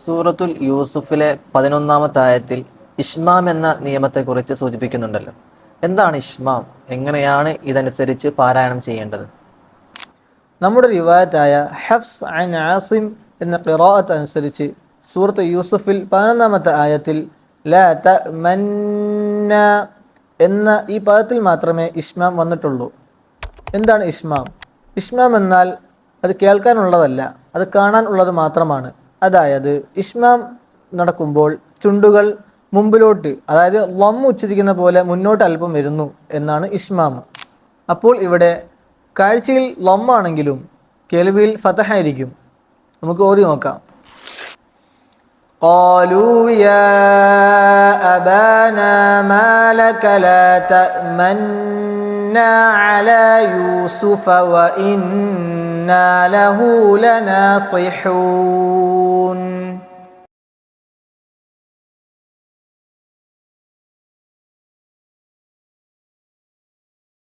സൂറത്തുൽ യൂസുഫിലെ 11-ാമത്തെ ആയത്തിൽ ഇഷ്മാം എന്ന നിയമത്തെക്കുറിച്ച് സൂചിപ്പിക്കുന്നുണ്ടല്ലോ. എന്താണ് ഇഷ്മാം? എങ്ങനെയാണ് ഇതനുസരിച്ച് പാരായണം ചെയ്യേണ്ടത്? നമ്മുടെ റിവായത്തായ ഹഫ്സ് അൻ ആസിം എന്ന ഖിറാഅത്ത് അനുസരിച്ച് സൂറത്ത് യൂസുഫിൽ 11-ാമത്തെ ആയത്തിൽ ലാ തഅമന്ന എന്ന ഈ പദത്തിൽ മാത്രമേ ഇഷ്മാം വന്നിട്ടുള്ളൂ. എന്താണ് ഇഷ്മാം? ഇഷ്മാം എന്നാൽ അത് കേൾക്കാനുള്ളതല്ല, അത് കാണാൻ ഉള്ളത് മാത്രമാണ്. അതായത് ഇഷ്മാം നടക്കുമ്പോൾ ചുണ്ടുകൾ മുമ്പിലോട്ട്, അതായത് ലം ഉച്ചരിക്കുന്ന പോലെ മുന്നോട്ട് അല്പം വരുന്നു എന്നാണ് ഇഷ്മാം. അപ്പോൾ ഇവിടെ കാഴ്ചയിൽ ലമ്മാണെങ്കിലും കേൾവിയിൽ ഫതഹായിരിക്കും. നമുക്ക് ഓതി നോക്കാം. ഖാലൂ യാ അബാനാ മാ ലക ലാ തഅമന്നാ അലാ യൂസുഫ വ ഇന്നാ ലഹു ലനാസിഹൂൻ.